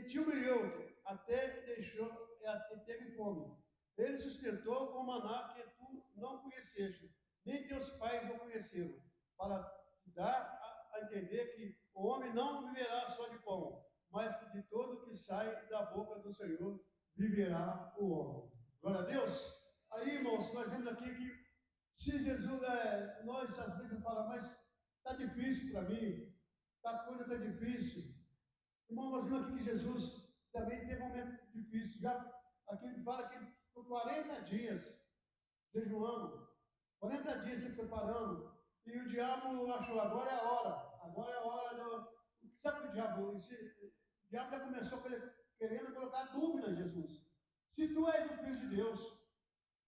te humilhou, até teve fome. Ele sustentou com maná que tu não conheceste, nem teus pais o conheceram, para te dar a entender que o homem não viverá só de pão, mas que de todo que sai da boca do Senhor viverá o homem. Glória a Deus. Aí, irmãos, nós vemos aqui que se Jesus, nós às vezes falamos, mas está difícil para mim, a coisa está difícil. Irmão, nós vimos aqui que Jesus também teve um momento difícil. Já aqui ele fala que ele ficou 40 dias jejuando, 40 dias se preparando, e o diabo achou, agora é a hora do. Sabe o diabo? O diabo já começou querendo colocar dúvida em Jesus. Se tu és o Filho de Deus,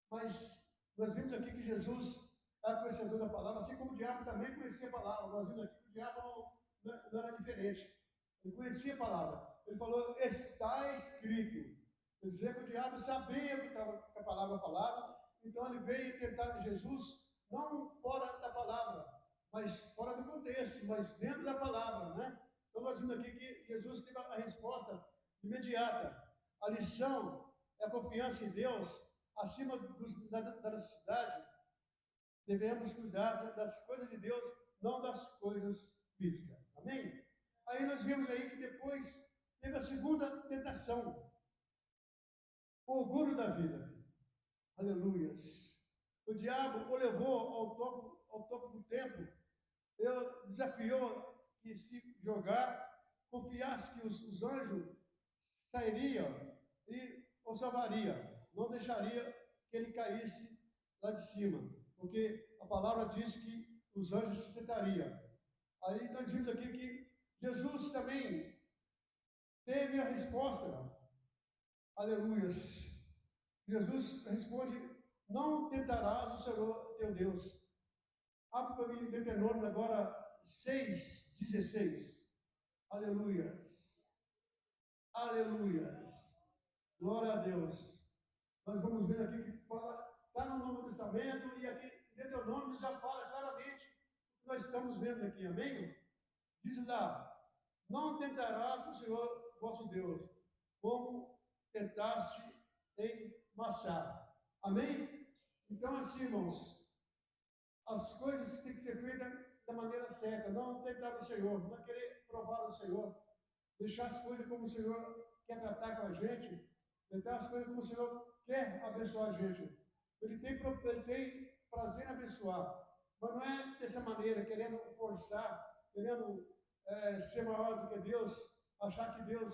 mas nós vimos aqui que Jesus era conhecedor da palavra, assim como o diabo também conhecia a palavra. Nós vimos aqui que o diabo não era diferente. Ele conhecia a palavra. Ele falou, está escrito. Quer dizer que o diabo sabia o que a palavra falava, então ele veio tentar Jesus, não fora da palavra, mas fora do contexto, mas dentro da palavra, né? Então nós vimos aqui que Jesus teve a resposta imediata. A lição é a confiança em Deus, acima da necessidade. Devemos cuidar das coisas de Deus, não das coisas físicas. Amém? Aí nós vemos aí que depois teve a segunda tentação, o orgulho da vida. Aleluias. O diabo o levou ao topo do templo. Ele desafiou que se jogar, confiasse que os anjos sairiam e o salvaria. Não deixaria que ele caísse lá de cima. Porque a palavra diz que os anjos sustentariam. Aí nós vimos aqui que Jesus também teve a resposta. Aleluias. Jesus responde, não tentarás o Senhor teu Deus. Abre para mim Deuteronômio agora 6:16. Aleluias. Aleluias. Glória a Deus. Nós vamos ver aqui que está no Novo Testamento e aqui Deuteronômio já fala claramente o que nós estamos vendo aqui, amém? Diz lá, não tentarás o Senhor vosso Deus, como tentaste em Massá. Amém? Então, assim, irmãos, as coisas têm que ser feitas da maneira certa, não tentar o Senhor, não querer provar o Senhor, deixar as coisas como o Senhor quer tratar com a gente, tentar as coisas como o Senhor quer abençoar a gente. Ele tem prazer em abençoar, mas não é dessa maneira, querendo forçar, querendo ser maior do que Deus, achar que Deus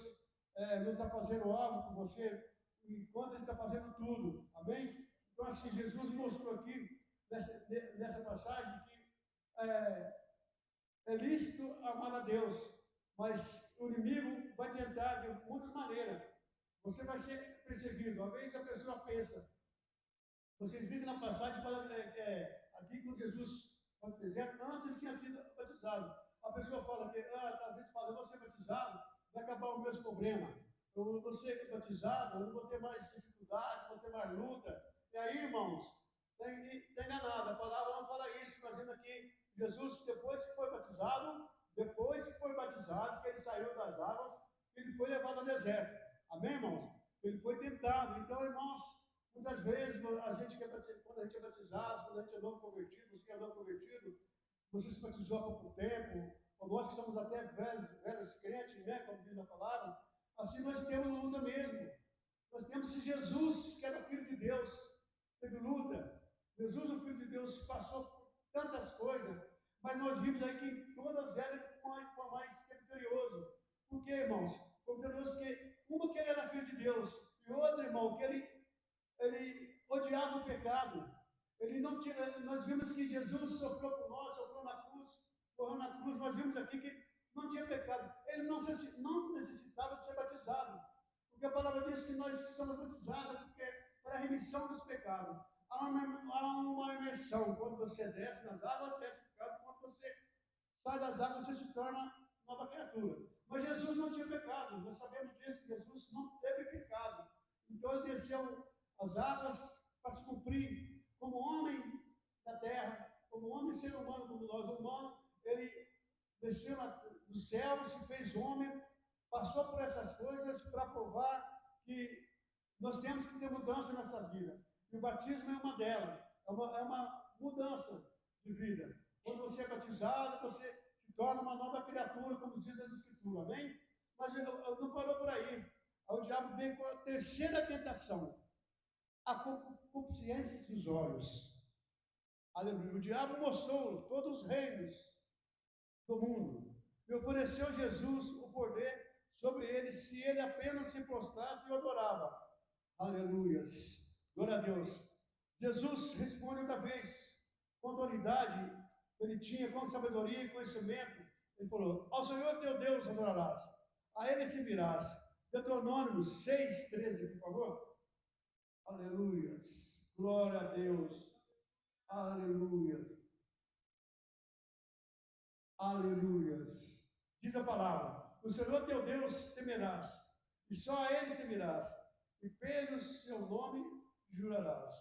não está fazendo algo com você, enquanto Ele está fazendo tudo. Amém? Então, assim, Jesus mostrou aqui, nessa passagem, que é lícito amar a Deus, mas o inimigo vai tentar de muitas maneiras. Você vai ser perseguido. Uma vez a pessoa pensa, vocês viram na passagem, aqui com Jesus, no deserto, antes ele tinha sido batizado. A pessoa fala que, talvez eu vou ser batizado, vai acabar o mesmo problema. Eu vou ser batizado, eu não vou ter mais dificuldade, não vou ter mais luta. E aí, irmãos, está enganado. A palavra não fala isso, fazendo aqui, Jesus, depois que foi batizado, que ele saiu das águas, ele foi levado ao deserto. Amém, irmãos? Ele foi tentado. Então, irmãos, muitas vezes, quando a gente é batizado, quando a gente é novo convertido, você que é novo convertido, você se batizou há pouco tempo, ou nós que somos até velhos crentes, né, como diz a palavra, assim nós temos luta mesmo. Nós temos se Jesus, que era o Filho de Deus, teve luta. Jesus, o Filho de Deus, passou por tantas coisas, mas nós vimos aí que todas elas com mais que vitorioso. Por quê, irmãos? Vitorioso porque uma que ele era Filho de Deus, e outra, irmão, que ele odiava o pecado. Ele não tinha, nós vimos que Jesus sofreu por nós, sofreu na cruz, morreu na cruz. Nós vimos aqui que não tinha pecado. Ele não necessitava de ser batizado, porque a palavra diz que nós somos batizados para a remissão dos pecados. Há uma imersão. Quando você desce nas águas, desce o pecado. Quando você sai das águas, você se torna nova criatura. Mas Jesus não tinha pecado. Nós sabemos disso. Jesus não teve pecado. Então ele desceu as águas para se cumprir como homem da terra, como homem ser humano, como nós humanos. Ele desceu do céu, se fez homem, passou por essas coisas coisas para provar que nós temos que ter mudança na nossa vida. E o batismo é uma delas. É uma mudança de vida. Quando você é batizado, você se torna uma nova criatura, como diz as Escrituras. Amém? Mas eu não parou por aí. O diabo vem com a terceira tentação. A concupiscência dos olhos. Aleluia. O diabo mostrou todos os reinos do mundo. E ofereceu Jesus o poder sobre ele, se ele apenas se prostrasse e adorava. Aleluias. Glória a Deus. Jesus responde outra vez, com autoridade que ele tinha, com sabedoria e conhecimento. Ele falou: ao Senhor teu Deus adorarás, a ele servirás. Deuteronômio 6:13, por favor. Aleluias. Glória a Deus. Aleluias. Aleluias. Diz a palavra: o Senhor teu Deus temerás, e só a ele servirás, e pelo seu nome jurarás.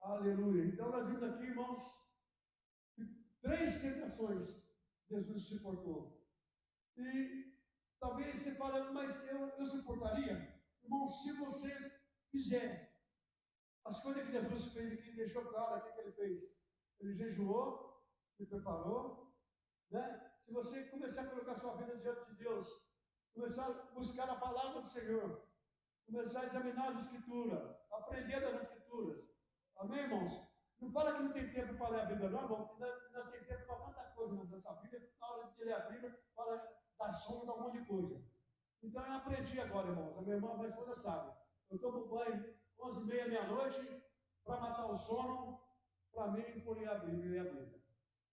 Aleluia. Então nós vimos aqui, irmãos, 3 tentações Jesus suportou. E talvez você fale, mas eu suportaria? Irmão, se você fizer as coisas que Jesus fez aqui, deixou claro aqui que ele fez. Ele jejuou, se preparou, né? Se você começar a colocar sua vida diante de Deus, começar a buscar a palavra do Senhor, começar a examinar as Escrituras, aprender das Escrituras. Amém, irmãos? Não fala que não tem tempo para ler a Bíblia, não, irmão, porque nós temos tempo para tanta coisa na nossa Bíblia. Na hora de ler a Bíblia, para dar sono, dar um monte de coisa. Então eu aprendi agora, irmãos. A minha irmã, minha esposa sabe. Eu tomo banho 11h30, meia-noite, para matar o sono, para mim, por ler a Bíblia.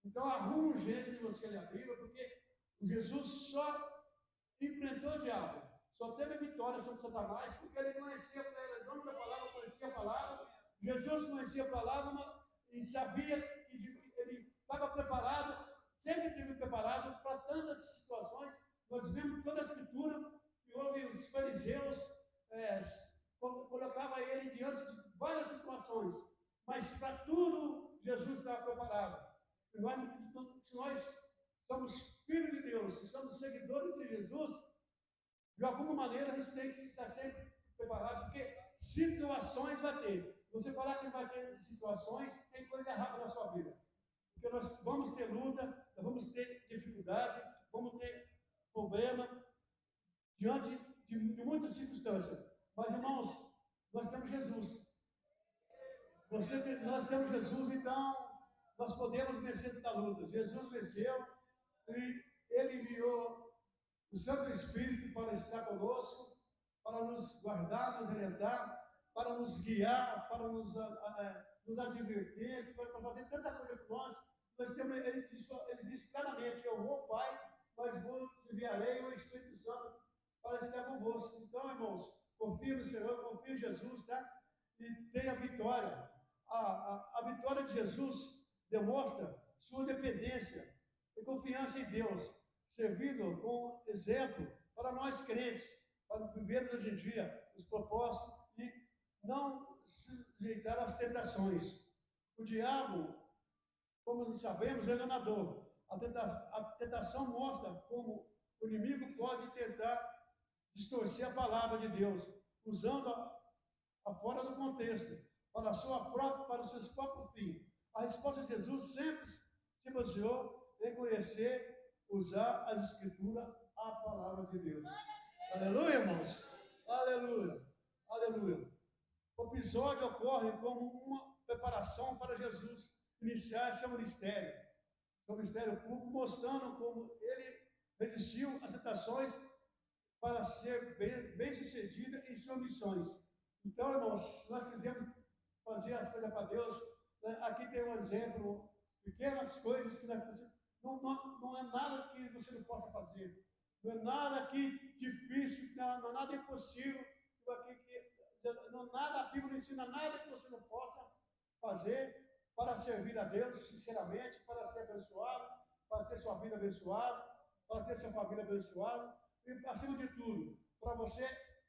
Então arruma um jeito de você ler a Bíblia, porque Jesus só enfrentou o diabo, só teve vitória sobre Satanás, porque ele conhecia o nome da palavra, conhecia a palavra. Jesus conhecia a palavra e sabia que ele estava preparado, sempre esteve preparado para tantas situações. Nós vemos toda a Escritura que houve os fariseus, colocava ele diante de várias situações, mas para tudo Jesus estava preparado. Se nós somos filhos de Deus, se somos seguidores de Jesus, de alguma maneira a gente tem que estar sempre preparado, porque situações vai ter. Você falar que vai ter situações, tem coisa errada na sua vida. Porque nós vamos ter luta, nós vamos ter dificuldade, vamos ter problema diante de muitas circunstâncias. Mas, irmãos, nós temos Jesus. Nós temos Jesus, então nós podemos vencer toda a luta. Jesus venceu e ele enviou o Santo Espírito para estar conosco, para nos guardar, nos orientar, para nos guiar, para nos advertir, para fazer tanta coisa por nós. Ele disse claramente: eu vou, Pai, mas enviarei o Espírito Santo para estar convosco. Então, irmãos, confia no Senhor, confia em Jesus, tá? E tenha vitória. A vitória de Jesus demonstra sua dependência e confiança em Deus, servindo com exemplo para nós crentes, para viver hoje em dia os propósitos e não sujeitar às tentações. O diabo, como nós sabemos, é enganador. A tentação mostra como o inimigo pode tentar distorcer a palavra de Deus, usando-a fora do contexto, para os seus próprios fins. A resposta de Jesus sempre se baseou em conhecer, usar as Escrituras, a palavra de Deus. Aleluia, irmãos. Aleluia. Aleluia. O episódio ocorre como uma preparação para Jesus iniciar seu ministério público, mostrando como ele resistiu às tentações para ser bem sucedido em suas missões. Então, irmãos, nós quisemos fazer as coisas para Deus. Aqui tem um exemplo, pequenas coisas que não é nada que você não possa fazer. Não é nada aqui difícil, não é nada impossível. A Bíblia não ensina nada que você não possa fazer para servir a Deus, sinceramente, para ser abençoado, para ter sua vida abençoada, para ter sua família abençoada, e, acima de tudo, para você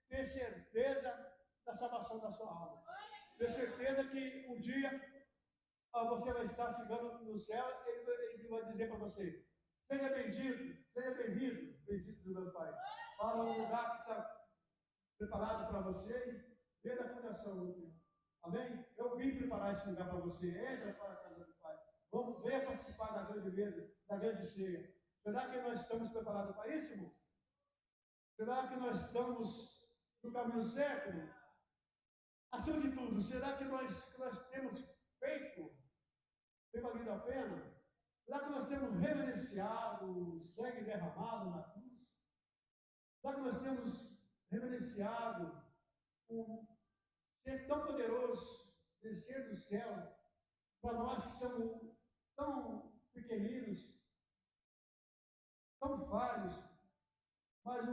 ter certeza da salvação da sua alma. Ter certeza que um dia você vai estar chegando no céu, ele vai dizer para você: seja bendito, bendito do meu Pai, para um lugar preparado para você desde a fundação do Senhor. Amém? Eu vim preparar esse lugar para você. Entra para a casa do Pai. Vamos, venha participar da grande mesa, da grande ceia. Será que nós estamos preparados para isso, irmão? Será que nós estamos no caminho certo? Acima de tudo, será que nós temos feito, tem valido a pena? Será que nós temos reverenciado o sangue derramado na cruz? Será que nós temos reverenciado o ser tão poderoso, descer do céu, para nós que somos tão pequeninos, tão falhos, mas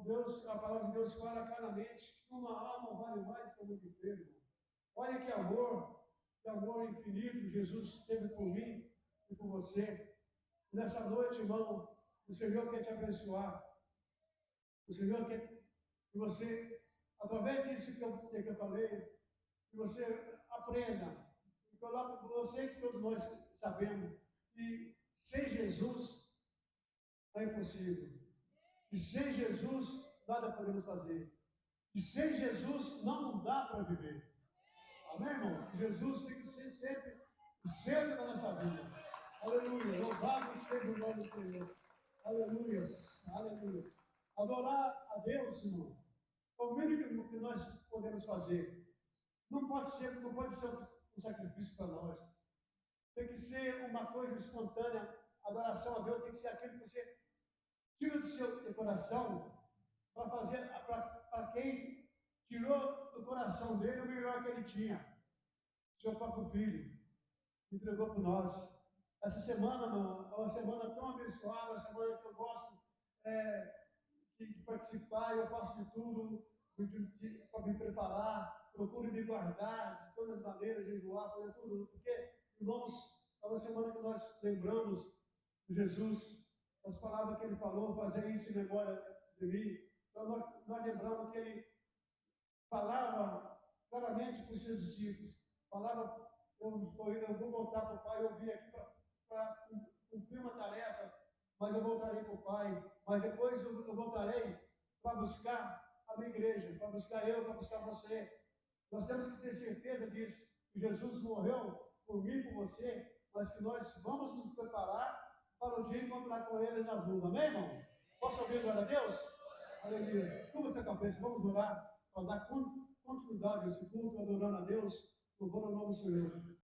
Deus, a palavra de Deus fala claramente que uma alma vale mais que um mundo inteiro. Olha que amor infinito Jesus teve por mim e por você. Nessa noite, irmão, o Senhor quer te abençoar. O Senhor quer que você, através disso que eu falei, que você aprenda. E coloque você que todos nós sabemos que sem Jesus é impossível. E sem Jesus nada podemos fazer. E sem Jesus não dá para viver. Amém, irmão? Jesus tem que ser sempre o centro da nossa vida. Aleluia. Louvado seja o nome do Senhor. Aleluia. Aleluia. Adorar a Deus, irmão, é o mínimo que nós podemos fazer. Não pode ser um sacrifício para nós. Tem que ser uma coisa espontânea. Adoração a Deus tem que ser aquilo que você tira do seu coração para fazer para quem tirou do coração dele o melhor que ele tinha. Seu próprio filho entregou por nós. Essa semana, irmão, é uma semana tão abençoada, uma semana que eu gosto de participar, eu faço de tudo para me preparar, procuro me guardar de todas as maneiras, jejuar, fazer tudo, porque, irmãos, é uma semana que nós lembramos de Jesus, as palavras que ele falou, fazer isso em memória de mim. Então, nós lembramos que ele falava claramente para os seus discípulos, falava, eu vou voltar para o Pai, eu vim aqui para cumprir uma tarefa, mas eu voltarei para o Pai, mas depois eu voltarei para buscar a minha igreja, para buscar eu, para buscar você. Nós temos que ter certeza disso, que Jesus morreu por mim e por você, mas que nós vamos nos preparar para o dia encontrar com Ele na rua. Amém, irmão? Posso ouvir glória a Deus? Aleluia. Como você cabeça, vamos orar para dar continuidade a esse culto, adorando a Deus, louvando o nome do Senhor.